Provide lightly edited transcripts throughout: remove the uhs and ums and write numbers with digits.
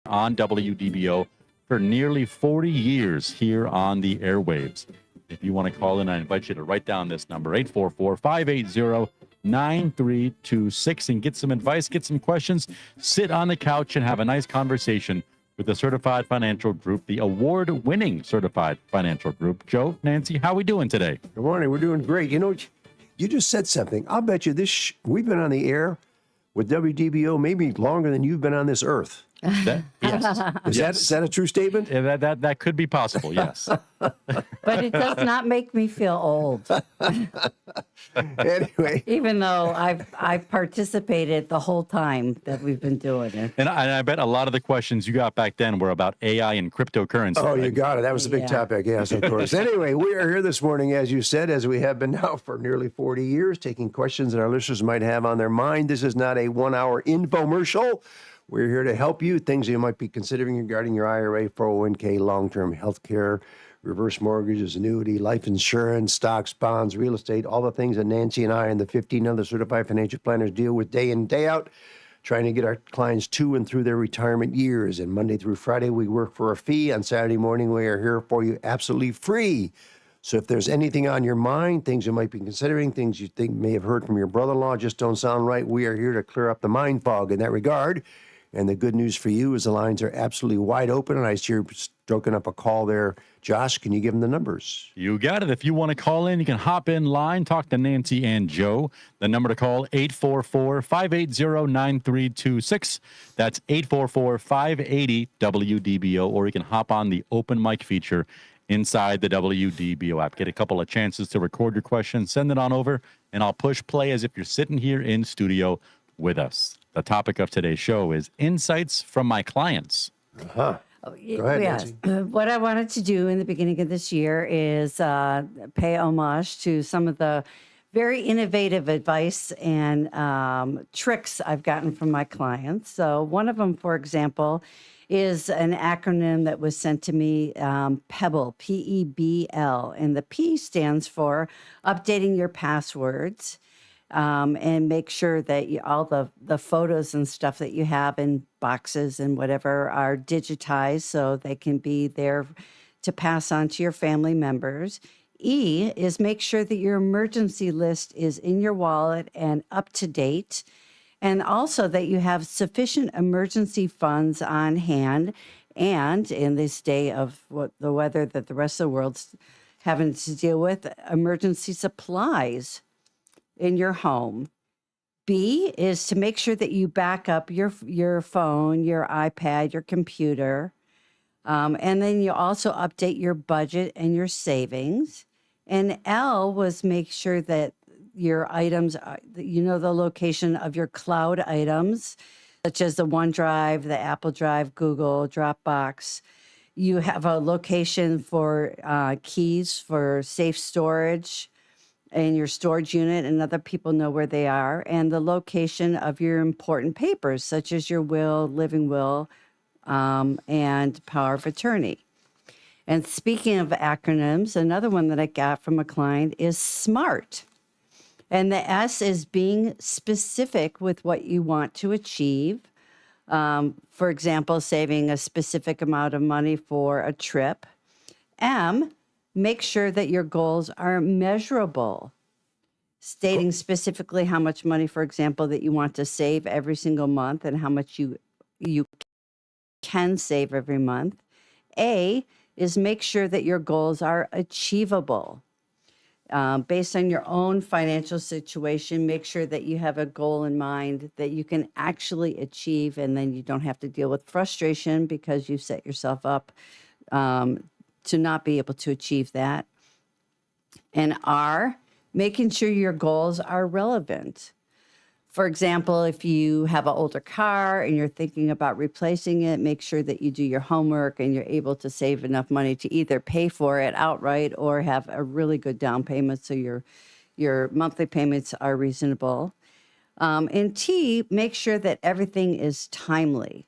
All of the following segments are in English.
on WDBO for nearly 40 years here on the airwaves. If you want to call in, I invite you to write down this number, 844-580-9326, and get some advice, get some questions, sit on the couch and have a nice conversation with the Certified Financial Group, the award-winning Certified Financial Group. Joe, Nancy, how are we doing today? Good morning. We're doing great. You know, you just said something. I'll bet you we've been on the air with WDBO maybe longer than you've been on this earth. Yes. Is that a true statement? Yeah, that could be possible, yes. But it does not make me feel old. Anyway. Even though I've participated the whole time that we've been doing it. And I bet a lot of the questions you got back then were about AI and cryptocurrency. Oh, right? You got it. That was a big topic. Yes, of course. Anyway, we are here this morning, as you said, as we have been now for nearly 40 years, taking questions that our listeners might have on their mind. This is not a 1-hour infomercial. We're here to help you, things you might be considering regarding your IRA, 401k, long-term health care, reverse mortgages, annuity, life insurance, stocks, bonds, real estate, all the things that Nancy and I and the 15 other certified financial planners deal with day in, day out, trying to get our clients to and through their retirement years. And Monday through Friday, we work for a fee. On Saturday morning, we are here for you absolutely free. So if there's anything on your mind, things you might be considering, things you think may have heard from your brother-in-law just don't sound right, we are here to clear up the mind fog in that regard. And the good news for you is the lines are absolutely wide open. And I see you're stroking up a call there. Josh, can you give them the numbers? You got it. If you want to call in, you can hop in line, talk to Nancy and Joe. The number to call, 844-580-9326. That's 844-580-WDBO. Or you can hop on the open mic feature inside the WDBO app. Get a couple of chances to record your question, send it on over, and I'll push play as if you're sitting here in studio with us. The topic of today's show is insights from my clients. Uh-huh. Go ahead, Nancy. What I wanted to do in the beginning of this year is pay homage to some of the very innovative advice and tricks I've gotten from my clients. So one of them, for example, is an acronym that was sent to me, PEBL, P-E-B-L. And the P stands for updating your passwords. And make sure that all the photos and stuff that you have in boxes and whatever are digitized so they can be there to pass on to your family members. E is make sure that your emergency list is in your wallet and up to date, and also that you have sufficient emergency funds on hand. And in this day of the weather that the rest of the world's having to deal with, emergency supplies in your home. B is to make sure that you back up your phone, your iPad, your computer. And then you also update your budget and your savings. And L was make sure that your items, the location of your cloud items, such as the OneDrive, the Apple Drive, Google, Dropbox. You have a location for keys for safe storage in your storage unit, and other people know where they are, and the location of your important papers, such as your will, living will, and power of attorney. And speaking of acronyms, another one that I got from a client is SMART. And the S is being specific with what you want to achieve. For example, saving a specific amount of money for a trip. M, make sure that your goals are measurable, stating specifically how much money, for example, that you want to save every single month and how much you can save every month. A is make sure that your goals are achievable. Based on your own financial situation, make sure that you have a goal in mind that you can actually achieve, and then you don't have to deal with frustration because you set yourself up to not be able to achieve that. And R, making sure your goals are relevant. For example, if you have an older car and you're thinking about replacing it, make sure that you do your homework and you're able to save enough money to either pay for it outright or have a really good down payment so your monthly payments are reasonable. And T, make sure that everything is timely.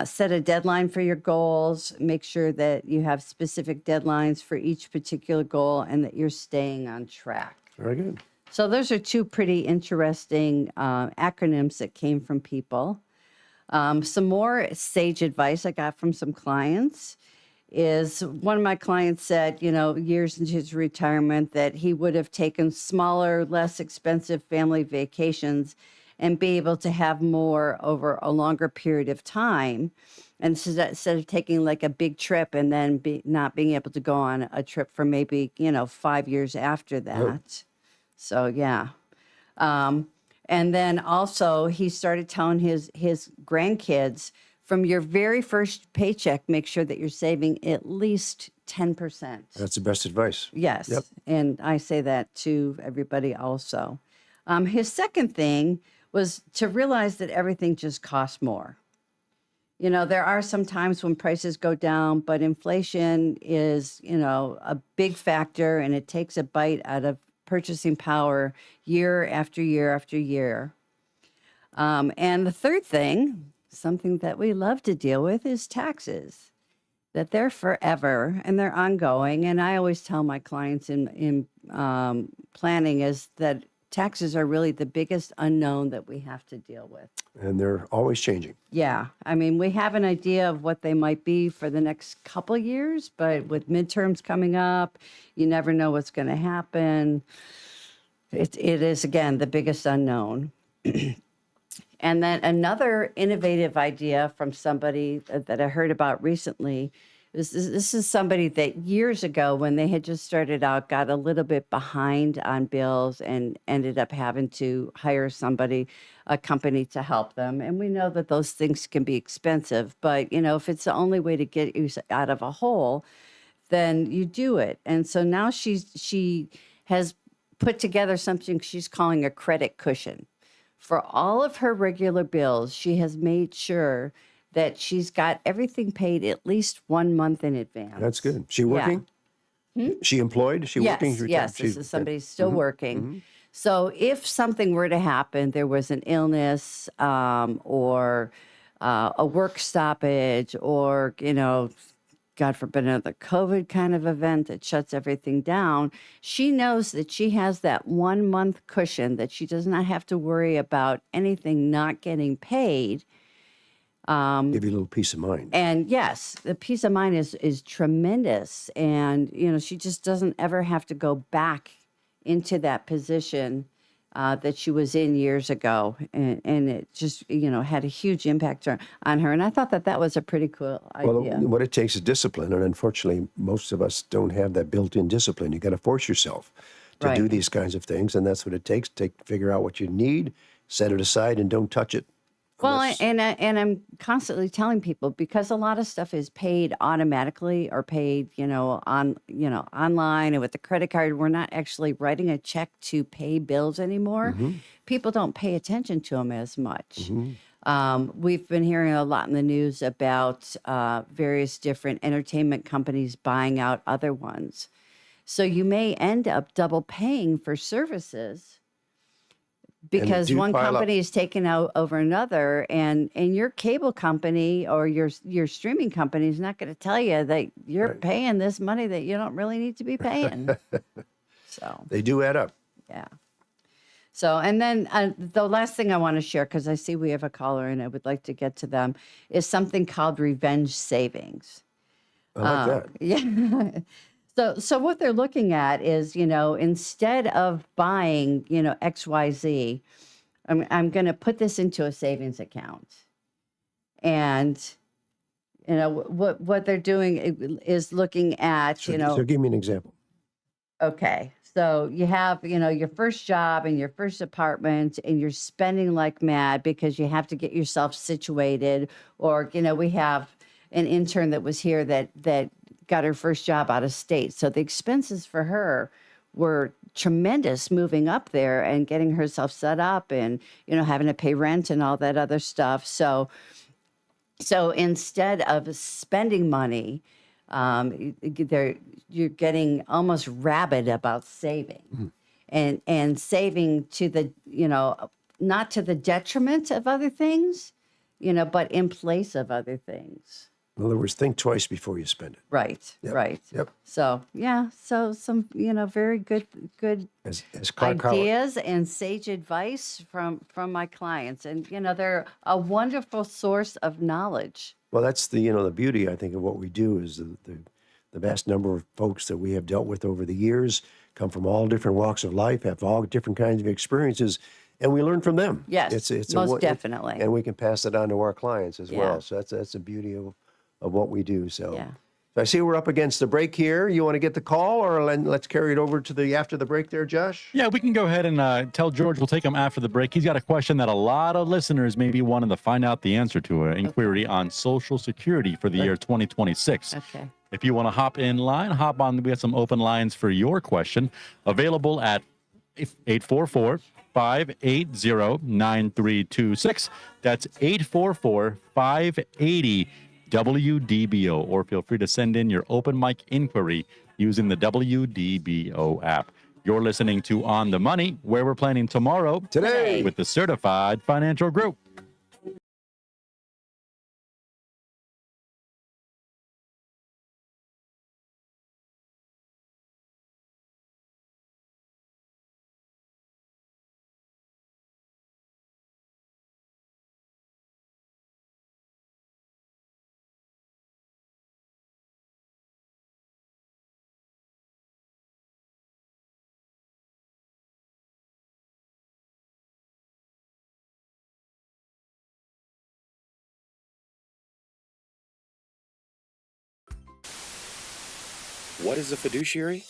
Set a deadline for your goals. Make sure that you have specific deadlines for each particular goal and that you're staying on track. Very good. So those are two pretty interesting acronyms that came from people. Some more sage advice I got from some clients is one of my clients said, years into his retirement, that he would have taken smaller, less expensive family vacations and be able to have more over a longer period of time. And so that instead of taking like a big trip and then not being able to go on a trip for maybe, 5 years after that. So, yeah. And then also he started telling his grandkids, from your very first paycheck, make sure that you're saving at least 10%. That's the best advice. Yes. Yep. And I say that to everybody also. His second thing was to realize that everything just costs more. There are some times when prices go down, but inflation is, a big factor, and it takes a bite out of purchasing power year after year after year. And the third thing, something that we love to deal with, is taxes, that they're forever and they're ongoing. And I always tell my clients in planning is that taxes are really the biggest unknown that we have to deal with. And they're always changing. Yeah. I mean, we have an idea of what they might be for the next couple of years, but with midterms coming up, you never know what's going to happen. It is, again, the biggest unknown. And then another innovative idea from somebody that I heard about recently is this is somebody that years ago, when they had just started out, got a little bit behind on bills and ended up having to hire a company to help them. And we know that those things can be expensive, but if it's the only way to get you out of a hole, then you do it. And so now she has put together something she's calling a credit cushion. For all of her regular bills, she has made sure that she's got everything paid at least 1 month in advance. That's good. She working? She employed? She Yes, working? yes. This is somebody still working. So if something were to happen, there was an illness or a work stoppage or, God forbid, another COVID kind of event that shuts everything down, she knows that she has that 1 month cushion, that she does not have to worry about anything not getting paid. Give you a little peace of mind. And yes, the peace of mind is tremendous. And, she just doesn't ever have to go back into that position that she was in years ago. And it just, had a huge impact on her. And I thought that was a pretty cool idea. Well, what it takes is discipline. And unfortunately, most of us don't have that built-in discipline. You got to force yourself to do these kinds of things. And that's what it takes. Figure out what you need, set it aside, and don't touch it. Well, and I'm constantly telling people, because a lot of stuff is paid automatically or paid, online and with the credit card, we're not actually writing a check to pay bills anymore. People don't pay attention to them as much. We've been hearing a lot in the news about various different entertainment companies buying out other ones. So you may end up double paying for services, because one company is taken out over another, and your cable company or your streaming company is not going to tell you that you're paying this money that you don't really need to be paying. So they do add up. Yeah. So, and then the last thing I want to share, because I see we have a caller and I would like to get to them, is something called revenge savings. I like that. Yeah. So what they're looking at is, instead of buying, XYZ, I'm going to put this into a savings account. And, what they're doing is looking at, So give me an example. Okay. So you have, your first job and your first apartment, and you're spending like mad because you have to get yourself situated. Or, we have an intern that was here that got her first job out of state. So the expenses for her were tremendous, moving up there and getting herself set up and, having to pay rent and all that other stuff. So instead of spending money, you're getting almost rabid about saving and saving to the, not to the detriment of other things, but in place of other things. In other words, think twice before you spend it. Right, Yep, right. yep. So, yeah, so some, very good As Clark Howard, ideas and sage advice from my clients. And, they're a wonderful source of knowledge. well, that's the beauty, I think, of what we do is the vast number of folks that we have dealt with over the years come from all different walks of life, have all different kinds of experiences, and we learn from them. Yes, most definitely. And we can pass it on to our clients as Yeah. well. So that's the beauty of what we do. So, Yeah. so I see we're up against the break here. You want to get the call, or let's carry it over to after the break there, Josh? Yeah, we can go ahead and tell George we'll take him after the break. He's got a question that a lot of listeners may be wanting to find out the answer to, an inquiry on Social Security for the year 2026. Okay. If you want to hop in line, hop on. We have some open lines for your question available at 844-580-9326. That's 844-580-WDBO. Or feel free to send in your open mic inquiry using the WDBO app. You're listening to On the Money, where we're planning tomorrow Today. with the Certified Financial Group. What is a fiduciary?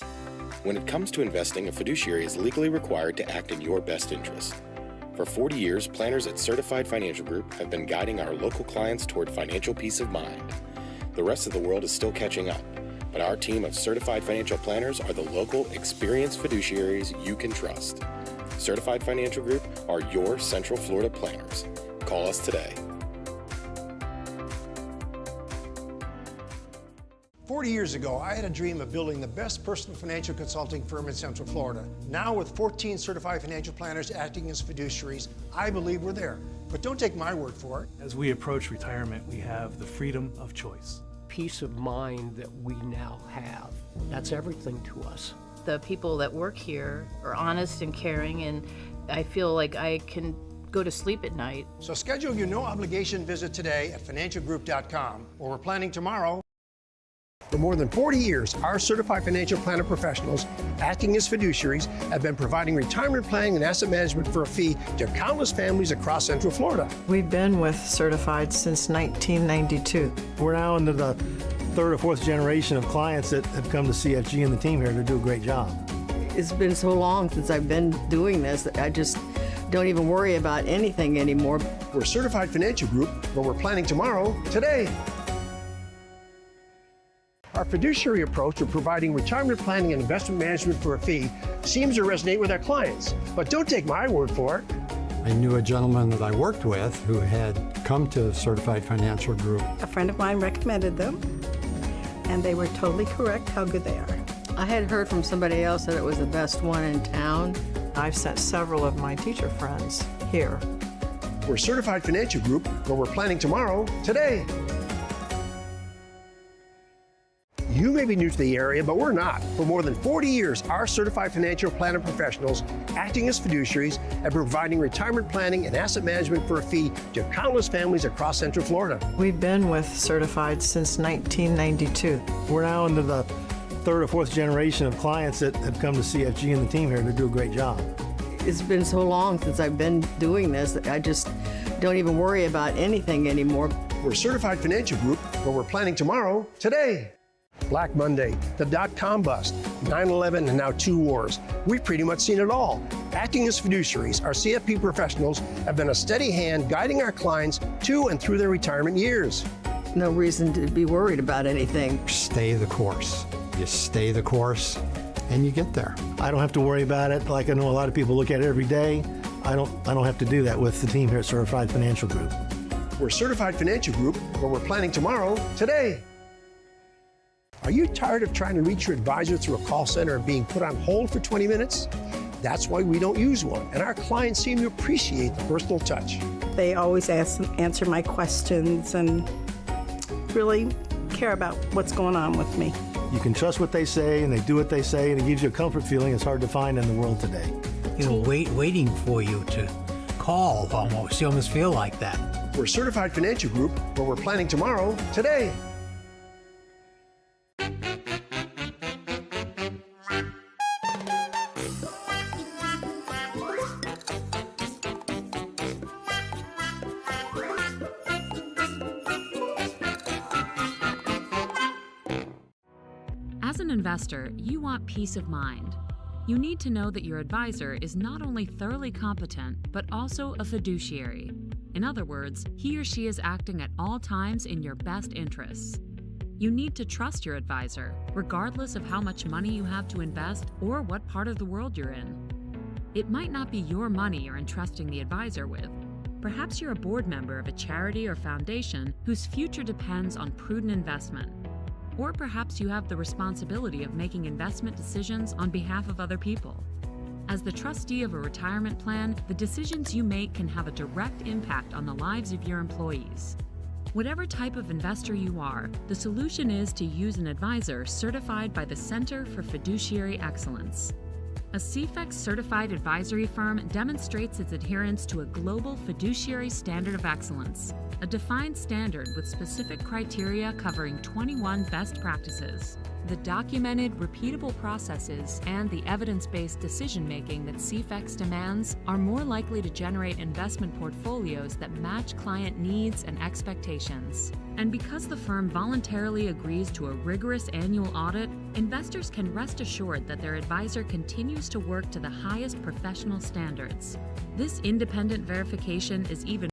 When it comes to investing, a fiduciary is legally required to act in your best interest. For 40 years, planners at Certified Financial Group have been guiding our local clients toward financial peace of mind. The rest of the world is still catching up, but our team of certified financial planners are the local, experienced fiduciaries you can trust. Certified Financial Group are your Central Florida planners. Call us today. 40 years ago, I had a dream of building the best personal financial consulting firm in Central Florida. Now, with 14 certified financial planners acting as fiduciaries, I believe we're there. But don't take my word for it. As we approach retirement, we have the freedom of choice. Peace of mind that we now have. That's everything to us. The people that work here are honest and caring, and I feel like I can go to sleep at night. So schedule your no-obligation visit today at financialgroup.com, where we're planning tomorrow. For more than 40 years, our certified financial planner professionals, acting as fiduciaries, have been providing retirement planning and asset management for a fee to countless families across Central Florida. We've been with Certified since 1992. We're now into the third or fourth generation of clients that have come to CFG and the team here to do a great job. It's been so long since I've been doing this that I just don't even worry about anything anymore. We're Certified Financial Group, where we're planning tomorrow, today. Our fiduciary approach of providing retirement planning and investment management for a fee seems to resonate with our clients. But don't take my word for it. I knew a gentleman that I worked with who had come to Certified Financial Group. A friend of mine recommended them, and they were totally correct how good they are. I had heard from somebody else that it was the best one in town. I've sent several of my teacher friends here. We're Certified Financial Group, where we're planning tomorrow, today. You may be new to the area, but we're not. For more than 40 years, our certified financial planner professionals, acting as fiduciaries, have been providing retirement planning and asset management for a fee to countless families across Central Florida. We've been with Certified since 1992. We're now into the third or fourth generation of clients that have come to CFG and the team here to do a great job. It's been so long since I've been doing this that I just don't even worry about anything anymore. We're Certified Financial Group, where we're planning tomorrow, today. Black Monday, the dot-com bust, 9/11, and now 2 wars. We've pretty much seen it all. Acting as fiduciaries, our CFP professionals have been a steady hand guiding our clients to and through their retirement years. No reason to be worried about anything. Stay the course. You stay the course and you get there. I don't have to worry about it like I know a lot of people look at it every day. I don't have to do that with the team here at Certified Financial Group. We're Certified Financial Group, where we're planning tomorrow, today. Are you tired of trying to reach your advisor through a call center and being put on hold for 20 minutes? That's why we don't use one, and our clients seem to appreciate the personal touch. They always answer my questions, and really care about what's going on with me. You can trust what they say, and they do what they say, and it gives you a comfort feeling it's hard to find in the world today. You know, waiting for you to call almost. You almost feel like that. We're Certified Financial Group, where we're planning tomorrow, today. As an investor, you want peace of mind. You need to know that your advisor is not only thoroughly competent, but also a fiduciary. In other words, he or she is acting at all times in your best interests. You need to trust your advisor, regardless of how much money you have to invest or what part of the world you're in. It might not be your money you're entrusting the advisor with. Perhaps you're a board member of a charity or foundation whose future depends on prudent investment. Or perhaps you have the responsibility of making investment decisions on behalf of other people. As the trustee of a retirement plan, the decisions you make can have a direct impact on the lives of your employees. Whatever type of investor you are, the solution is to use an advisor certified by the Center for Fiduciary Excellence. A CFEX certified advisory firm demonstrates its adherence to a global fiduciary standard of excellence, a defined standard with specific criteria covering 21 best practices. The documented, repeatable processes and the evidence-based decision-making that CFEX demands are more likely to generate investment portfolios that match client needs and expectations. And because the firm voluntarily agrees to a rigorous annual audit, investors can rest assured that their advisor continues to work to the highest professional standards. This independent verification is even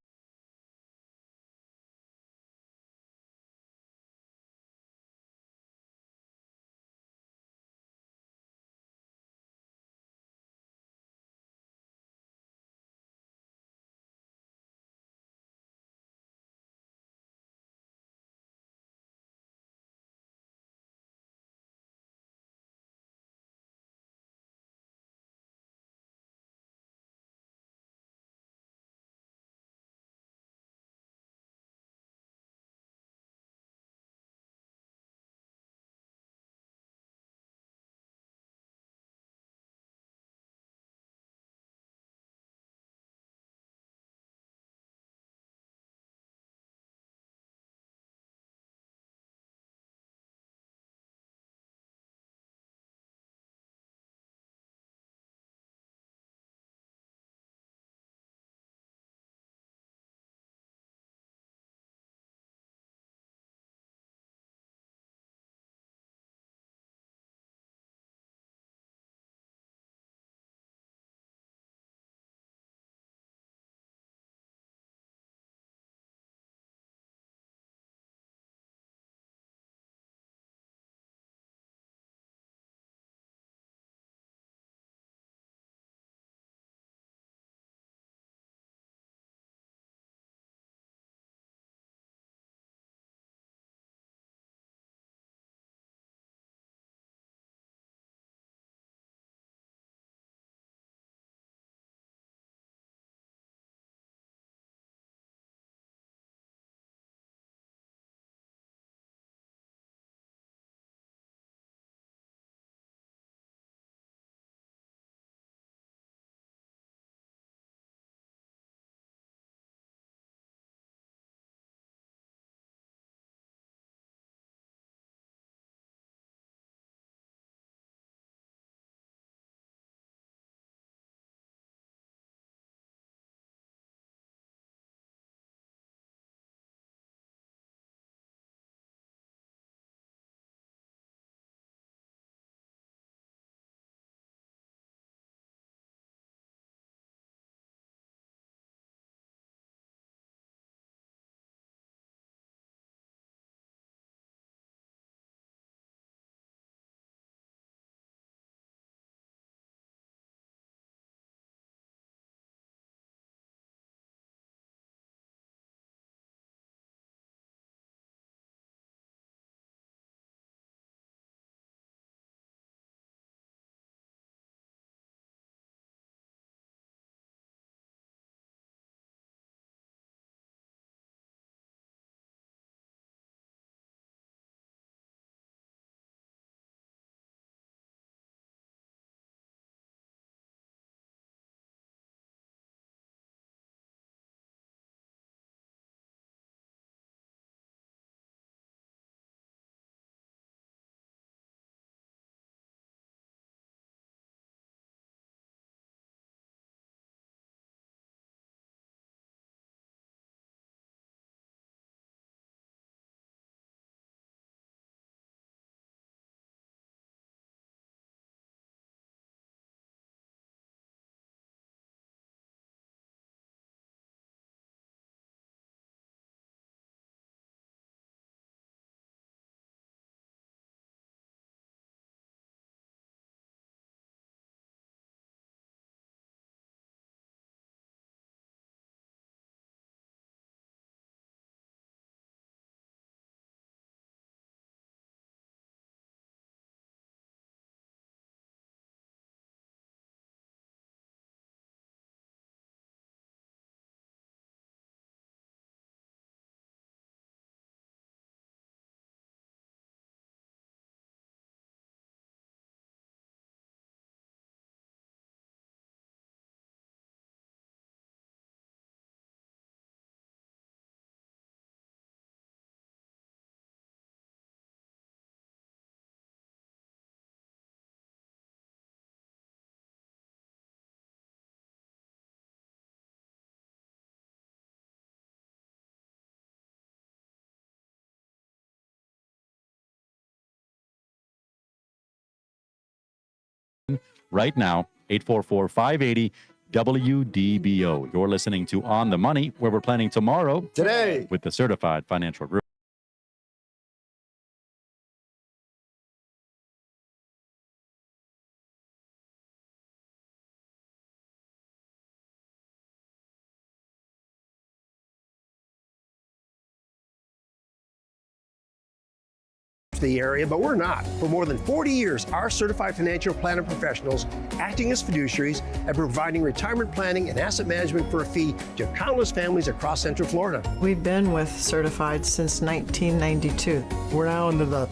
right now. 844-580-WDBO. You're listening to On the Money, where we're planning tomorrow Today. with the Certified Financial Group. The area, but we're not. For more than 40 years, our certified financial planner professionals, acting as fiduciaries and providing retirement planning and asset management for a fee to countless families across Central Florida. We've been with Certified since 1992. We're now into the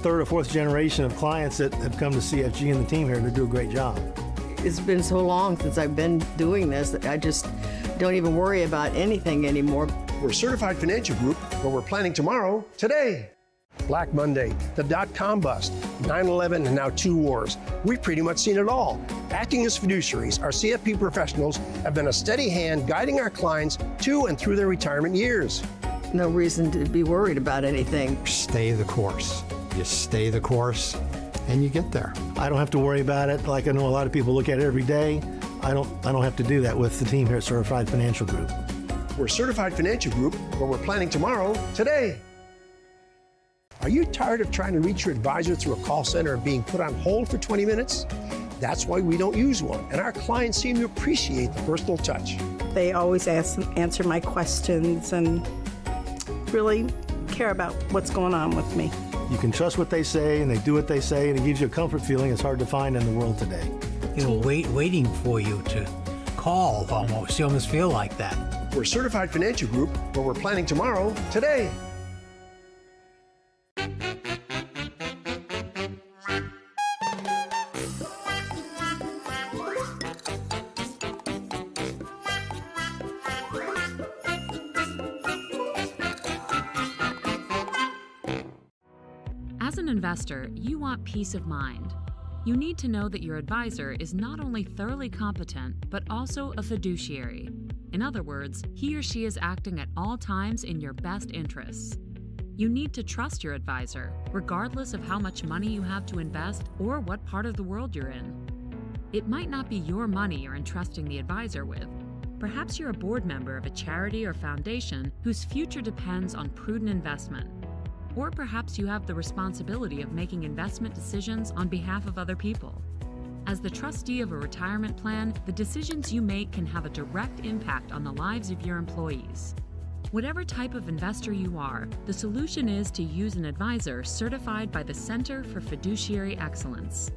third or fourth generation of clients that have come to CFG and the team here to do a great job. It's been so long since I've been doing this that I just don't even worry about anything anymore. We're Certified Financial Group, where we're planning tomorrow, today. Black Monday, the dot-com bust, 9/11, and now 2 wars. We've pretty much seen it all. Acting as fiduciaries, our CFP professionals have been a steady hand guiding our clients to and through their retirement years. No reason to be worried about anything. Stay the course. You stay the course, and you get there. I don't have to worry about it like I know a lot of people look at it every day. I don't have to do that with the team here at Certified Financial Group. We're Certified Financial Group, where we're planning tomorrow, today. Are you tired of trying to reach your advisor through a call center and being put on hold for 20 minutes? That's why we don't use one, and our clients seem to appreciate the personal touch. They always answer my questions and really care about what's going on with me. You can trust what they say, and they do what they say, and it gives you a comfort feeling it's hard to find in the world today. Waiting for you to call almost. You almost feel like that. We're Certified Financial Group, where we're planning tomorrow, today. As an investor, you want peace of mind. You need to know that your advisor is not only thoroughly competent, but also a fiduciary. In other words, he or she is acting at all times in your best interests. You need to trust your advisor, regardless of how much money you have to invest or what part of the world you're in. It might not be your money you're entrusting the advisor with. Perhaps you're a board member of a charity or foundation whose future depends on prudent investment. Or perhaps you have the responsibility of making investment decisions on behalf of other people. As the trustee of a retirement plan, the decisions you make can have a direct impact on the lives of your employees. Whatever type of investor you are, the solution is to use an advisor certified by the Center for Fiduciary Excellence.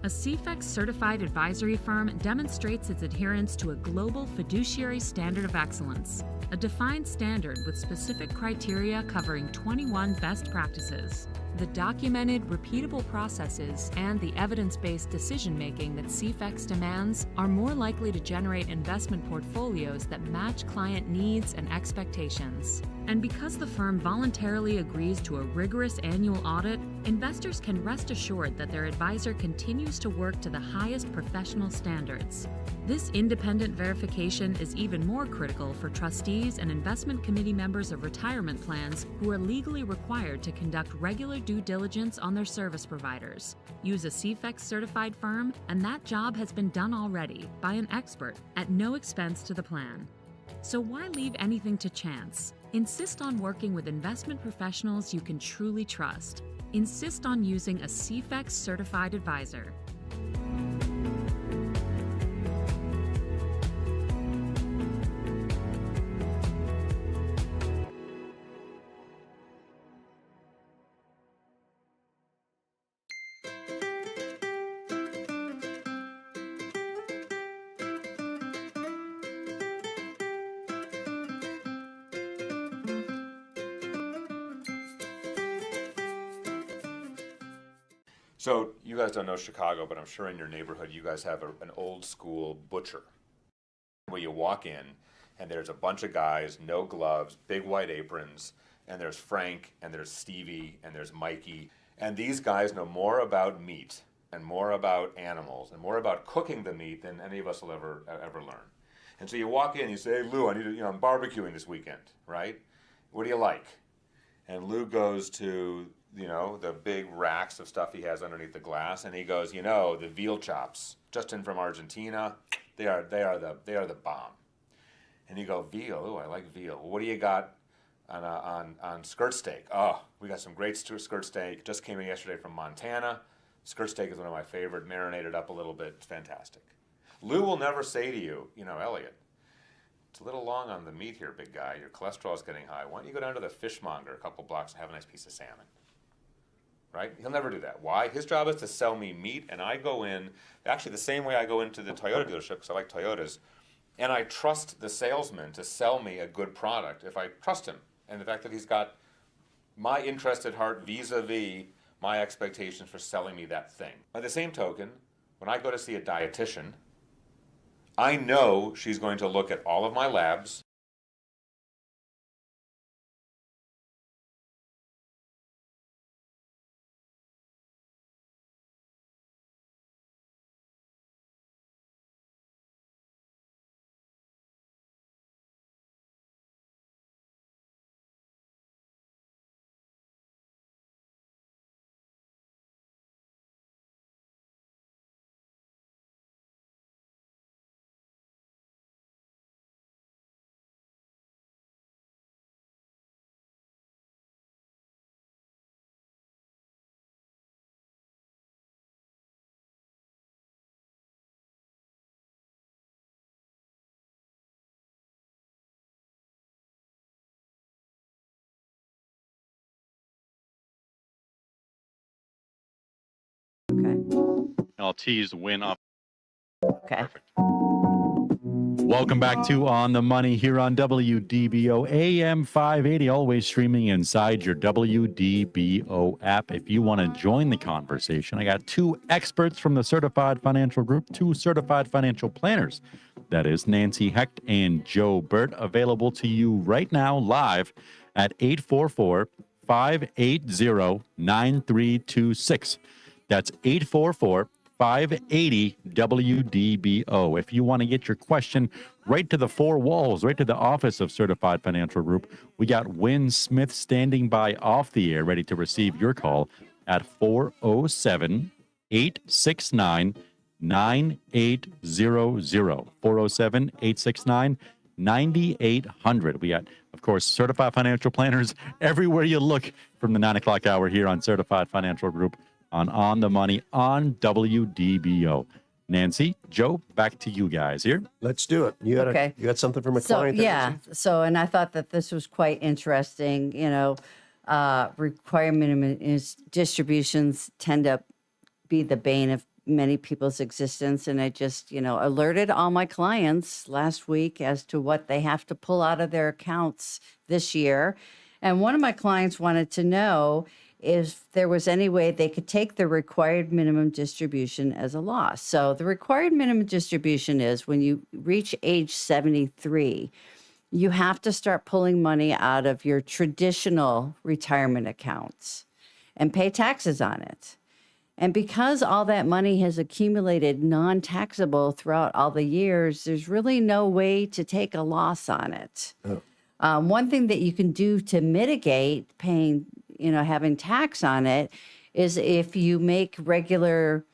A CFEX certified advisory firm demonstrates its adherence to a global fiduciary standard of excellence, a defined standard with specific criteria covering 21 best practices. The documented, repeatable processes and the evidence-based decision-making that CFEX demands are more likely to generate investment portfolios that match client needs and expectations. And because the firm voluntarily agrees to a rigorous annual audit, investors can rest assured that their advisor continues to work to the highest professional standards. This independent verification is even more critical for trustees and investment committee members of retirement plans who are legally required to conduct regular due diligence on their service providers. Use a CFEX certified firm, and that job has been done already by an expert at no expense to the plan. So why leave anything to chance? Insist on working with investment professionals you can truly trust. Insist on using a CFEX certified advisor. So you guys don't know Chicago, but I'm sure in your neighborhood you guys have an old school butcher where you walk in and there's a bunch of guys, no gloves, big white aprons, and there's Frank and there's Stevie and there's Mikey. And these guys know more about meat and more about animals and more about cooking the meat than any of us will ever learn. And so you walk in and you say, hey, Lou, I'm barbecuing this weekend, right? What do you like? And Lou goes to you know, the big racks of stuff he has underneath the glass, and he goes, you know, the veal chops, just in from Argentina, they are the bomb. And you go, veal, oh, I like veal. Well, what do you got on skirt steak? Oh, we got some great skirt steak, just came in yesterday from Montana. Skirt steak is one of my favorite, marinated up a little bit, it's fantastic. Lou will never say to you, you know, Elliot, it's a little long on the meat here, big guy. Your cholesterol is getting high. Why don't you go down to the fishmonger a couple blocks and have a nice piece of salmon? Right? He'll never do that. Why? His job is to sell me meat, and I go in, actually the same way I go into the Toyota dealership, because I like Toyotas, and I trust the salesman to sell me a good product if I trust him. And the fact that he's got my interest at heart vis-a-vis my expectations for selling me that thing. By the same token, when I go to see a dietitian, I know she's going to look at all of my labs. I'll tease win up. Okay. Perfect. Welcome back to On the Money here on WDBO AM 580, always streaming inside your WDBO app. If you want to join the conversation, I got two experts from the Certified Financial Group, two certified financial planners. That is Nancy Hecht and Joe Bert, available to you right now live at 844-580-9326. That's 844-580-WDBO. If you want to get your question right to the four walls, right to the office of Certified Financial Group, we got Wynn Smith standing by off the air, ready to receive your call at 407-869-9800. 407-869-9800. We got, of course, Certified Financial Planners everywhere you look from the 9 o'clock hour here on Certified Financial Group on the Money on WDBO. Nancy, Joe, back to you guys here. Let's do it. You got something from a client? And I thought that this was quite interesting. You know, required minimum distributions tend to be the bane of many people's existence. And I just, alerted all my clients last week as to what they have to pull out of their accounts this year. And one of my clients wanted to know if there was any way they could take the required minimum distribution as a loss. So the required minimum distribution is when you reach age 73, you have to start pulling money out of your traditional retirement accounts and pay taxes on it. And because all that money has accumulated non-taxable throughout all the years, there's really no way to take a loss on it. Oh. One thing that you can do to mitigate paying, having tax on it is if you make regular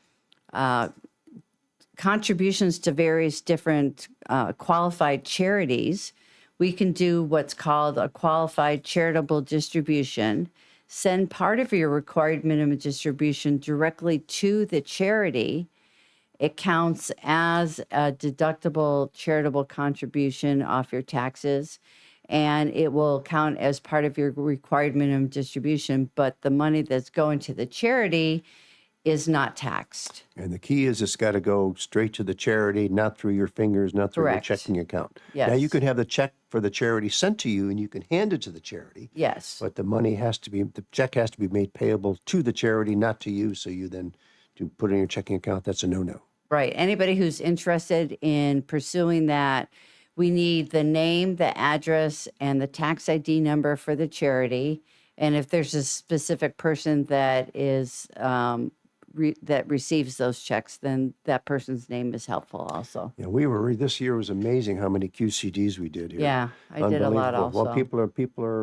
contributions to various different qualified charities. We can do what's called a qualified charitable distribution. Send part of your required minimum distribution directly to the charity. It counts as a deductible charitable contribution off your taxes, and it will count as part of your required minimum distribution, but the money that's going to the charity is not taxed. And the key is it's got to go straight to the charity, not through your fingers, not through Correct. your checking account. Yes. Now, you can have the check for the charity sent to you, and you can hand it to the charity. Yes. But the check has to be made payable to the charity, not to you. So you then to put it in your checking account. That's a no-no. Right. Anybody who's interested in pursuing that, we need the name, the address, and the tax ID number for the charity. And if there's a specific person that is that receives those checks, then that person's name is helpful also. Yeah, this year was amazing how many QCDs we did here. Yeah, I did a lot also. Well, people are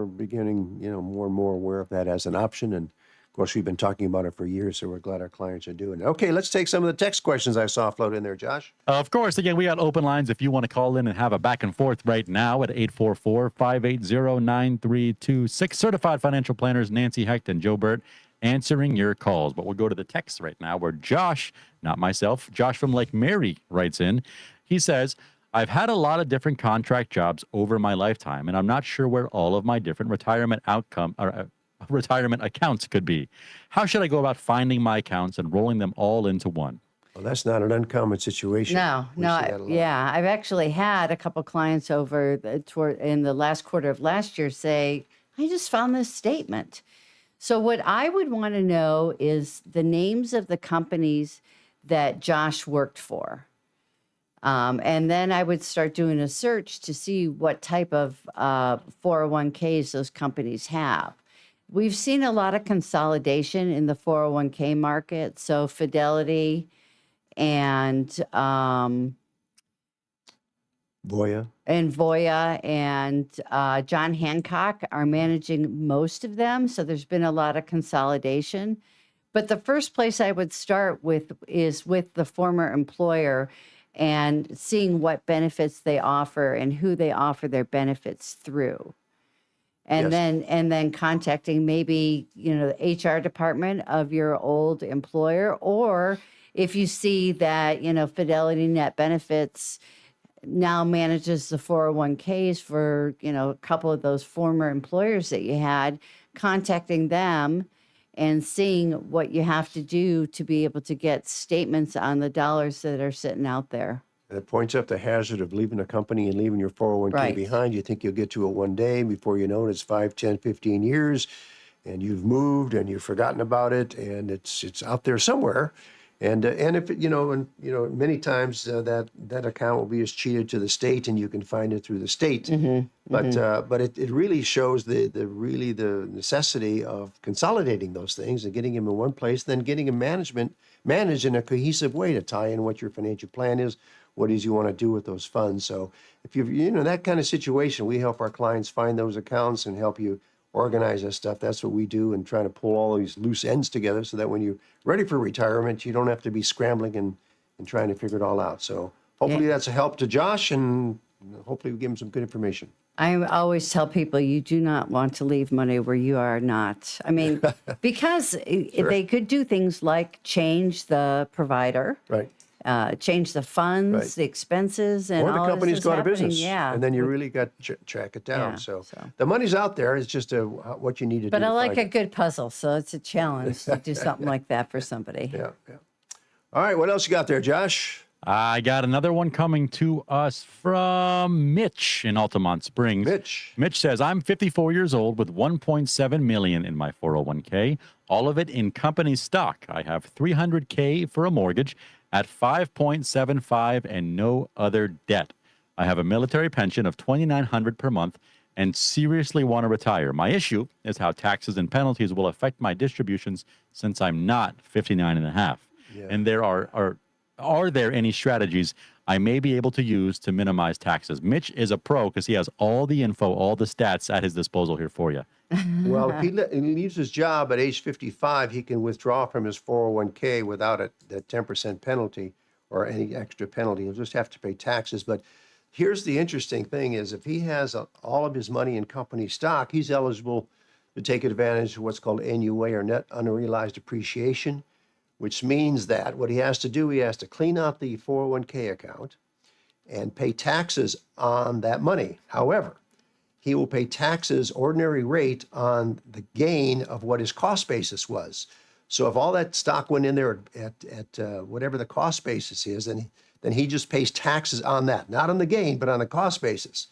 beginning, more and more aware of that as an option. And of course, we've been talking about it for years, so we're glad our clients are doing it. Okay, let's take some of the text questions I saw float in there, Josh. Of course, again, we got open lines if you want to call in and have a back and forth right now at 844-580-9326. Certified financial planners Nancy Hecht and Joe Bert answering your calls. But we'll go to the text right now where Josh, not myself, Josh from Lake Mary writes in. He says, I've had a lot of different contract jobs over my lifetime, and I'm not sure where all of my different retirement accounts could be. How should I go about finding my accounts and rolling them all into one? Well, that's not an uncommon situation. Yeah. I've actually had a couple clients in the last quarter of last year say, I just found this statement. So what I would want to know is the names of the companies that Josh worked for. And then I would start doing a search to see what type of 401ks those companies have. We've seen a lot of consolidation in the 401k market. So Fidelity and Voya and John Hancock are managing most of them. So there's been a lot of consolidation. But the first place I would start with is with the former employer and seeing what benefits they offer and who they offer their benefits through. And then contacting maybe, the HR department of your old employer, or if you see that, Fidelity Net Benefits now manages the 401ks for, a couple of those former employers that you had, contacting them and seeing what you have to do to be able to get statements on the dollars that are sitting out there. And it points up the hazard of leaving a company and leaving your 401k behind. You think you'll get to it one day. Before you know it, it's 5, 10, 15 years, and you've moved and you've forgotten about it, and it's out there somewhere. And if many times that account will be as cheated to the state, and you can find it through the state. But it really shows the necessity of consolidating those things and getting them in one place, then getting them managed in a cohesive way to tie in what your financial plan is, what it is you want to do with those funds. So if you're that kind of situation, we help our clients find those accounts and help you organize that stuff. That's what we do, and trying to pull all these loose ends together so that when you're ready for retirement, you don't have to be scrambling and trying to figure it all out. So hopefully that's a help to Josh, and hopefully we give him some good information. I always tell people you do not want to leave money where you are not. I mean, because they could do things like change the provider. Right. Change the funds, the expenses, and or the all companies go out of business. Yeah, and then you really got to track it down. Yeah, so the money's out there. It's just what you need to do. But I like find a it. good puzzle, so it's a challenge to do something like that for somebody. Yeah. All right, what else you got there, Josh? I got another one coming to us from Mitch in Altamont Springs. Mitch says, I'm 54 years old with $1.7 million in my 401k, all of it in company stock. I have $300K for a mortgage at 5.75 and no other debt. I have a military pension of $2,900 per month and seriously want to retire. My issue is how taxes and penalties will affect my distributions since I'm not 59 and a half. Yeah. And there are there any strategies I may be able to use to minimize taxes? Mitch is a pro because he has all the info, all the stats at his disposal here for you. Well, if he leaves his job at age 55, he can withdraw from his 401k without a 10% penalty or any extra penalty. He'll just have to pay taxes. But here's the interesting thing is if he has all of his money in company stock, he's eligible to take advantage of what's called NUA, or net unrealized appreciation, which means that what he has to do, he has to clean out the 401k account and pay taxes on that money. However, he will pay taxes ordinary rate on the gain of what his cost basis was. So if all that stock went in there at whatever the cost basis is, then he just pays taxes on that, not on the gain, but on the cost basis.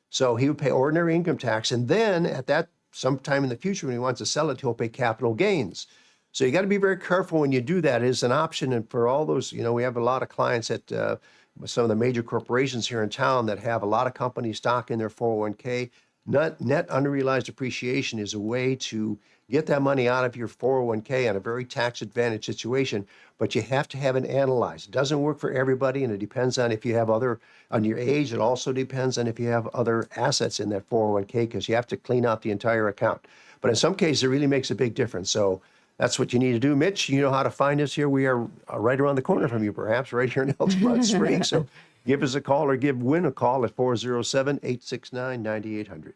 So he would pay ordinary income tax, and then at that sometime in the future when he wants to sell it, he'll pay capital gains. So you got to be very careful when you do that. It is an option, and for all those, we have a lot of clients at some of the major corporations here in town that have a lot of company stock in their 401k. Net unrealized appreciation is a way to get that money out of your 401k in a very tax advantage situation, but you have to have it analyzed. It doesn't work for everybody, and it depends on if you have on your age. It also depends on if you have other assets in that 401k, because you have to clean out the entire account. But in some cases, it really makes a big difference. So That's what you need to do. Mitch, you know how to find us here. We are right around the corner from you, perhaps, right here in Elmwood Springs. So give us a call or give Win a call at 407-869-9800.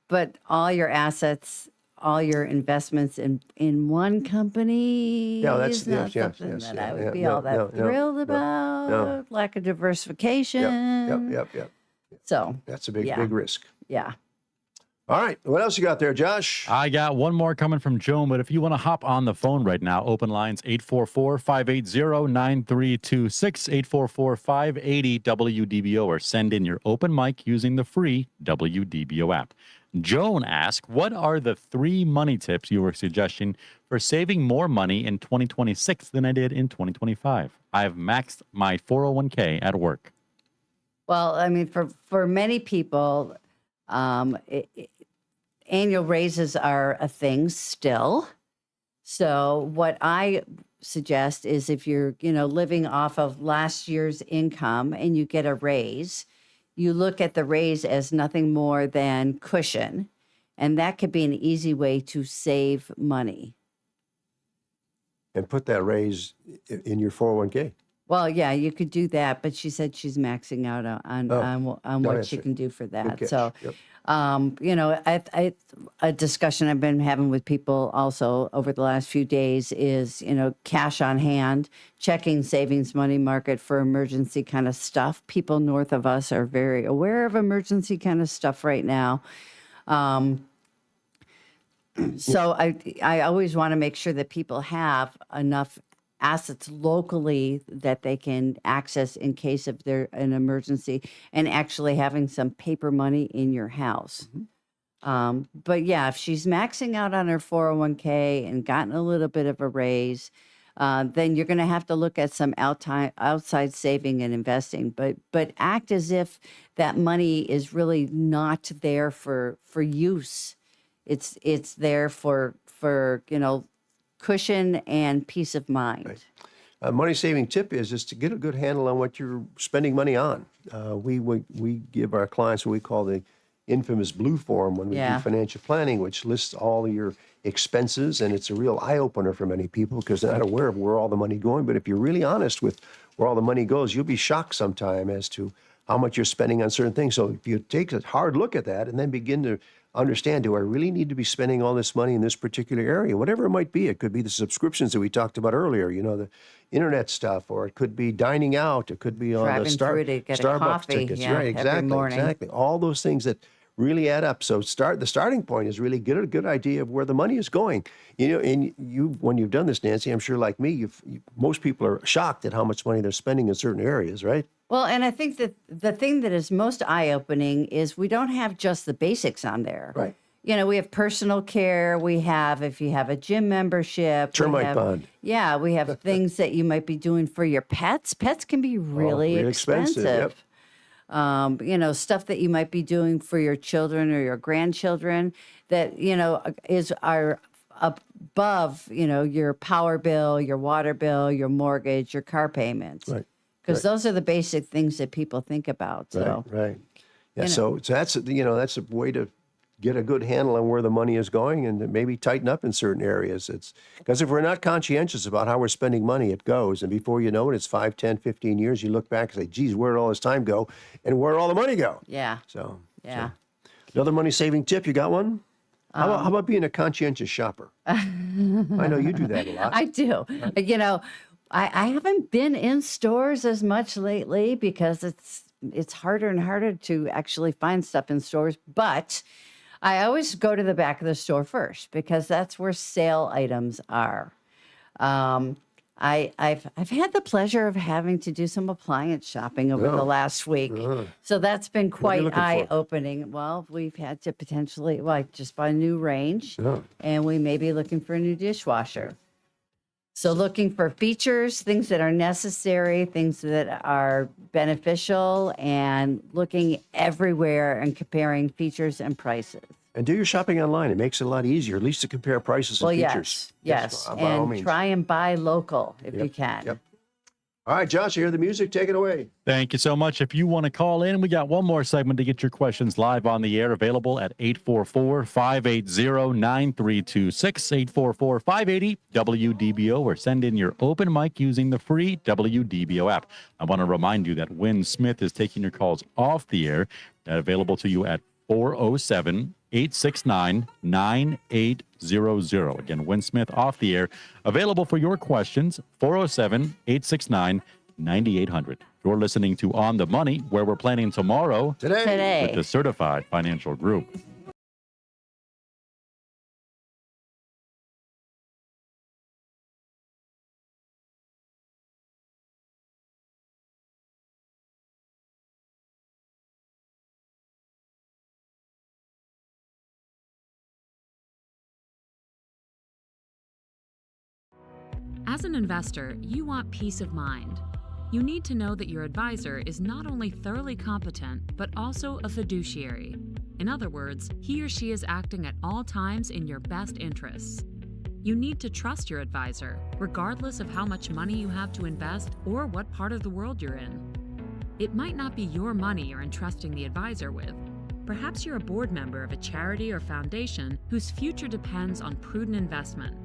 But all your assets, all your investments in one company is not something that I would be all that thrilled about. Lack of diversification. Yep. So that's a big risk. Yeah. All right. What else you got there, Josh? I got one more coming from Joan, but if you want to hop on the phone right now, open lines 844-580-9326, 844-580-WDBO, or send in your open mic using the free WDBO app. Joan asked, what are the 3 money tips you were suggesting for saving more money in 2026 than I did in 2025? I've maxed my 401k at work. Well, I mean, for many people, annual raises are a thing still. So what I suggest is if you're, living off of last year's income and you get a raise, you look at the raise as nothing more than cushion. And that could be an easy way to save money. And put that raise in your 401k. Well, yeah, you could do that, but she said she's maxing out on what she can do for that. So, Yep. a discussion I've been having with people also over the last few days is, cash on hand, checking savings money market for emergency kind of stuff. People north of us are very aware of emergency kind of stuff right now. So I always want to make sure that people have enough assets locally that they can access in case of an emergency, and actually having some paper money in your house. But yeah, if she's maxing out on her 401k and gotten a little bit of a raise, then you're going to have to look at some outside saving and investing. But act as if that money is really not there for use. It's there for cushion and peace of mind. Right. Money saving tip is to get a good handle on what you're spending money on. We give our clients what we call the infamous blue form when we do financial planning, which lists all of your expenses, and it's a real eye opener for many people because they're not aware of where all the money going. But if you're really honest with where all the money goes, you'll be shocked sometime as to how much you're spending on certain things. So if you take a hard look at that and then begin to understand, do I really need to be spending all this money in this particular area? Whatever it might be. It could be the subscriptions that we talked about earlier, the internet stuff, or it could be dining out. It could be on the Starbucks coffee, tickets. Right, every morning. Exactly. All those things that really add up. So the starting point is really get a good idea of where the money is going. And when you've done this, Nancy, I'm sure like me, most people are shocked at how much money they're spending in certain areas, right? Well, and I think that the thing that is most eye-opening is we don't have just the basics on there. Right. We have personal care. We have, if you have a gym membership. Termite bond. Yeah, we have things that you might be doing for your pets. Pets can be really expensive. Yep. Stuff that you might be doing for your children or your grandchildren that, are above, your power bill, your water bill, your mortgage, your car payments. Right. Because those are the basic things that people think about. So. Right. Yeah. So that's that's a way to get a good handle on where the money is going and maybe tighten up in certain areas. It's because if we're not conscientious about how we're spending money, it goes. And before you know it, it's 5, 10, 15 years. You look back and say, geez, where did all this time go? And where did all the money go? Yeah. So yeah. Another money saving tip. You got one? How about being a conscientious shopper? I know you do that a lot. I do. I haven't been in stores as much lately because it's harder and harder to actually find stuff in stores. But I always go to the back of the store first because that's where sale items are. I've had the pleasure of having to do some appliance shopping over the last week. So that's been quite eye-opening. Well, we've had to potentially, I just bought a new range, and we may be looking for a new dishwasher. So looking for features, things that are necessary, things that are beneficial, and looking everywhere and comparing features and prices. And do your shopping online. It makes it a lot easier, at least to compare prices and features. Yes. And try and buy local if you can. Yep. All right, Josh, you hear the music. Take it away. Thank you so much. If you want to call in, we got one more segment to get your questions live on the air, available at 844-580-9326, 844-580-WDBO, or send in your open mic using the free WDBO app. I want to remind you that Wynn Smith is taking your calls off the air, available to you at 407-869-9800. Again, Wynn Smith off the air, available for your questions, 407-869-9800. You're listening to On the Money, where we're planning tomorrow Today. with the Certified Financial Group. As an investor, you want peace of mind. You need to know that your advisor is not only thoroughly competent, but also a fiduciary. In other words, he or she is acting at all times in your best interests. You need to trust your advisor, regardless of how much money you have to invest or what part of the world you're in. It might not be your money you're entrusting the advisor with. Perhaps you're a board member of a charity or foundation whose future depends on prudent investment.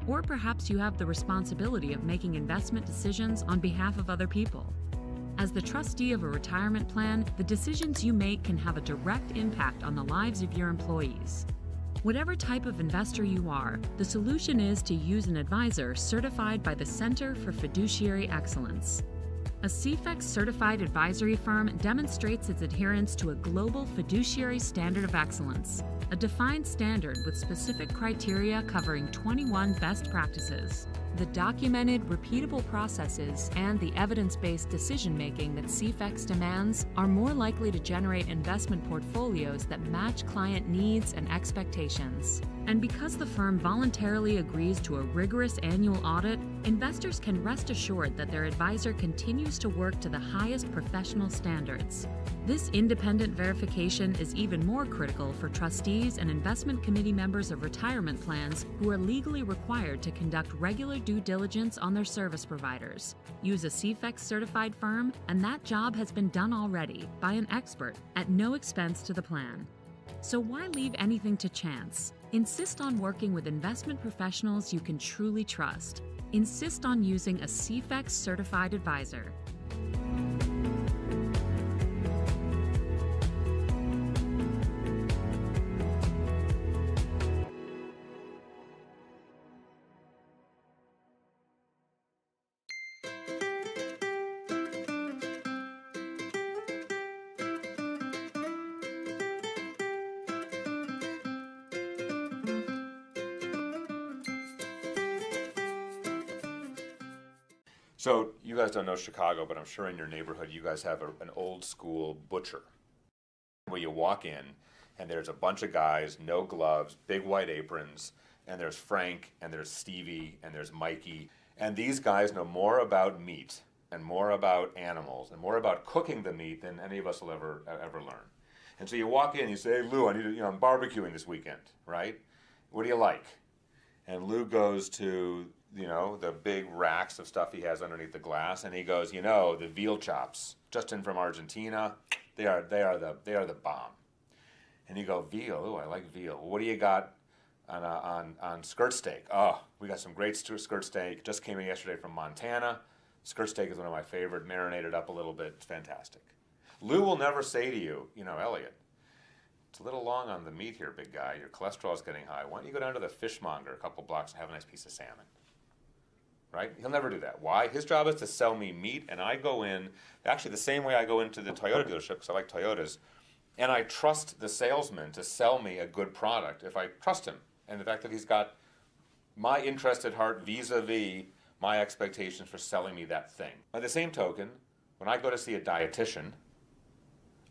Or perhaps you have the responsibility of making investment decisions on behalf of other people. As the trustee of a retirement plan, the decisions you make can have a direct impact on the lives of your employees. Whatever type of investor you are, the solution is to use an advisor certified by the Center for Fiduciary Excellence. A CFEX certified advisory firm demonstrates its adherence to a global fiduciary standard of excellence, a defined standard with specific criteria covering 21 best practices. The documented, repeatable processes and the evidence-based decision-making that CFEX demands are more likely to generate investment portfolios that match client needs and expectations. And because the firm voluntarily agrees to a rigorous annual audit, investors can rest assured that their advisor continues to work to the highest professional standards. This independent verification is even more critical for trustees and investment committee members of retirement plans who are legally required to conduct regular due diligence on their service providers. Use a CFEX certified firm, and that job has been done already by an expert at no expense to the plan. So why leave anything to chance? Insist on working with investment professionals you can truly trust. Insist on using a CFEX certified advisor. So you guys don't know Chicago, but I'm sure in your neighborhood you guys have an old school butcher where you walk in and there's a bunch of guys, no gloves, big white aprons, and there's Frank and there's Stevie and there's Mikey. And these guys know more about meat and more about animals and more about cooking the meat than any of us will ever learn. And so you walk in and you say, hey, Lou, I need to, I'm barbecuing this weekend, right? What do you like? And Lou goes to the big racks of stuff he has underneath the glass, and he goes, the veal chops, just in from Argentina, they are the bomb. And you go, veal? Oh, I like veal. Well, what do you got on skirt steak? Oh, we got some great skirt steak. Just came in yesterday from Montana. Skirt steak is one of my favorite, marinated up a little bit. It's fantastic. Lou will never say to you, Elliot, it's a little long on the meat here, big guy. Your cholesterol is getting high. Why don't you go down to the fishmonger a couple blocks and have a nice piece of salmon? Right? He'll never do that. Why? His job is to sell me meat, and I go in, actually the same way I go into the Toyota dealership, because I like Toyotas, and I trust the salesman to sell me a good product if I trust him. And the fact that he's got my interest at heart vis-a-vis my expectations for selling me that thing. By the same token, when I go to see a dietitian,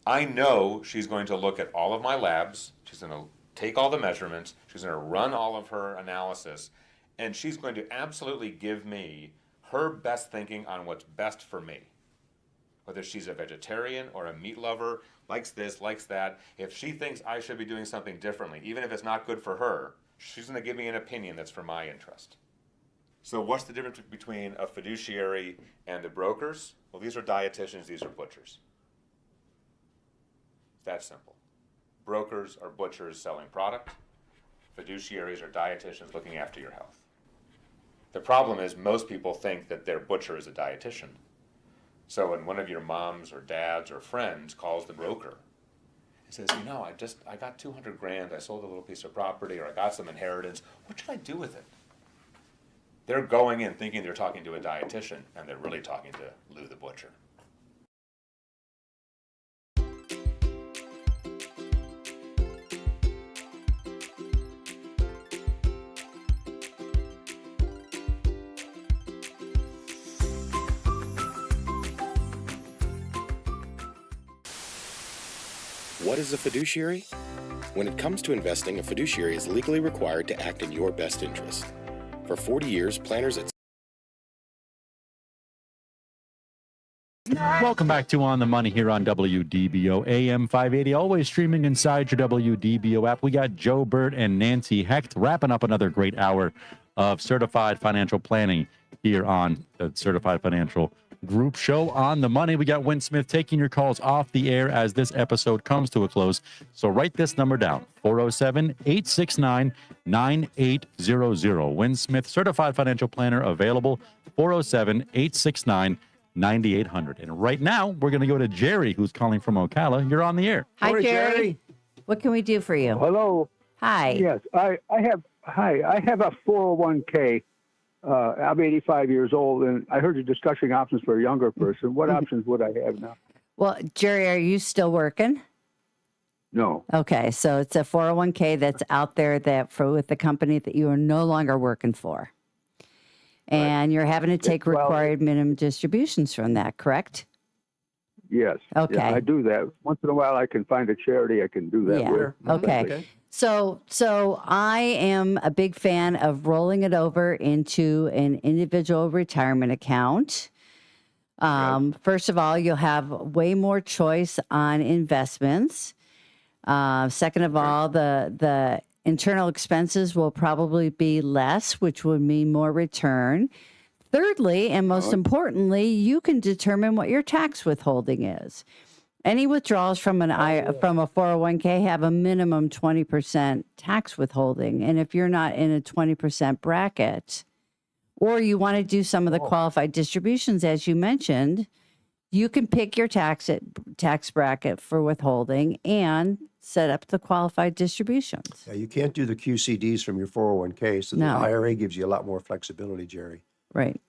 I know she's going to look at all of my labs, she's going to take all the measurements, she's going to run all of her analysis, and she's going to absolutely give me her best thinking on what's best for me. Whether she's a vegetarian or a meat lover, likes this, likes that, if she thinks I should be doing something differently, even if it's not good for her, she's going to give me an opinion that's for my interest. So what's the difference between a fiduciary and the brokers? Well, these are dietitians, these are butchers. It's that simple. Brokers are butchers selling product. Fiduciaries are dietitians looking after your health. The problem is most people think that their butcher is a dietitian. So when one of your moms or dads or friends calls the broker and says, you know, I got 200 grand, I sold a little piece of property, or I got some inheritance, what should I do with it? They're going in thinking they're talking to a dietitian, and they're really talking to Lou the butcher. What is a fiduciary? When it comes to investing, a fiduciary is legally required to act in your best interest. For 40 years, planners at Welcome back to On the Money here on WDBO AM 580. Always streaming inside your WDBO app. We got Joe Bert and Nancy Hecht wrapping up another great hour of certified financial planning here on the Certified Financial Group Show On the Money. We got Win Smith taking your calls off the air as this episode comes to a close. So write this number down, 407-869-9800. Win Smith, Certified Financial Planner, available, 407-869-9800. And right now, we're going to go to Jerry, who's calling from Ocala. You're on the air. Hi, Morning, Jerry. What can we do for you? Hello. Hi. Yes, I have a 401k. I'm 85 years old, and I heard you discussing options for a younger person. What options would I have now? Well, Jerry, are you still working? No. Okay, so it's a 401k that's out there with the company that you are no longer working for. And you're having to take required minimum distributions from that, correct? Yes. Okay. Yeah, I do that. Once in a while, I can find a charity I can do that Yeah. with. Okay. So I am a big fan of rolling it over into an individual retirement account. First of all, you'll have way more choice on investments. Second of all, the internal expenses will probably be less, which would mean more return. Thirdly, and most importantly, you can determine what your tax withholding is. Any withdrawals from from a 401k have a minimum 20% tax withholding. And if you're not in a 20% bracket, or you want to do some of the qualified distributions, as you mentioned, you can pick your tax bracket for withholding and set up the qualified distributions. Yeah, you can't do the QCDs from your 401k, so the No. IRA gives you a lot more flexibility, Jerry. Right.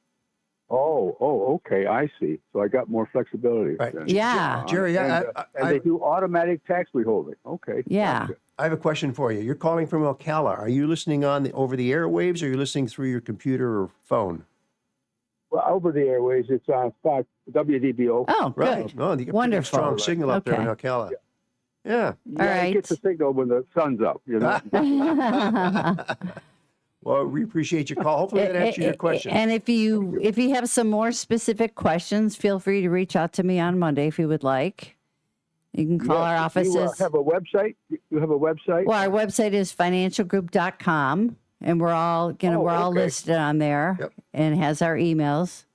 Oh, okay, I see. So I got more flexibility. Right. then. Yeah. Jerry, And they do automatic tax withholding. Okay. Yeah. Gotcha. I have a question for you. You're calling from Ocala. Are you listening over the airwaves, or are you listening through your computer or phone? Well, over the airways, it's on WDBO. Oh, Right. good. Oh, you get a Wonderful. strong signal up there in Ocala. Yeah. All It right. gets a signal when the sun's up, you know. Well, we appreciate your call. Hopefully that answers your question. And if you have some more specific questions, feel free to reach out to me on Monday if you would like. You can call our offices. You have a website? You have a website? Well, our website is financialgroup.com, and we're all all listed on there. Yep. And it has our emails.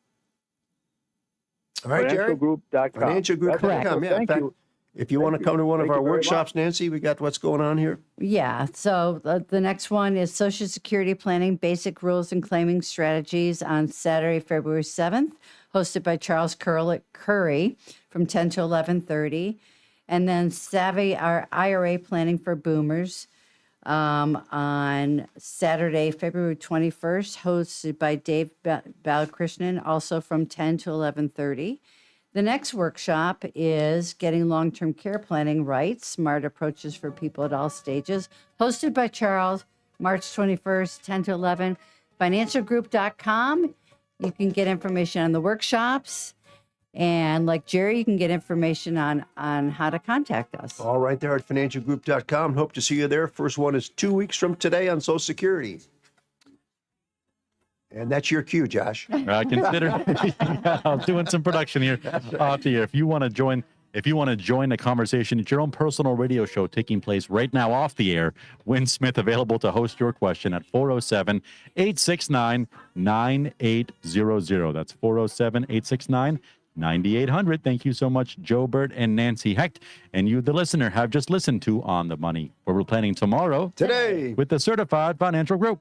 All right, Jerry. Financialgroup.com. Financialgroup.com. Yeah. In Thank fact, you. if you want to come to one of Thank our you very workshops, Nancy, we got what's going on here. Yeah. So the next one is Social Security Planning Basic Rules and Claiming Strategies on Saturday, February 7th, hosted by Charles Curry from 10 to 11:30. And then Savvy, our IRA Planning for Boomers, on Saturday, February 21st, hosted by Dave Balakrishnan, also from 10 to 11:30. The next workshop is Getting Long-Term Care Planning Right, Smart Approaches for People at All Stages, hosted by Charles, March 21st, 10 to 11. Financialgroup.com. You can get information on the workshops. And like Jerry, you can get information on how to contact us. All right there at financialgroup.com. Hope to see you there. First one is 2 weeks from today on Social Security. And that's your cue, Josh. Consider doing some production here off the air. If you want to join If you want to join the conversation, it's your own personal radio show taking place right now off the air. Win Smith available to host your question at 407-869-9800. That's 407-869-9800. Thank you so much, Joe Bert and Nancy Hecht. And you, the listener, have just listened to On the Money, where we're planning tomorrow Today with the Certified Financial Group.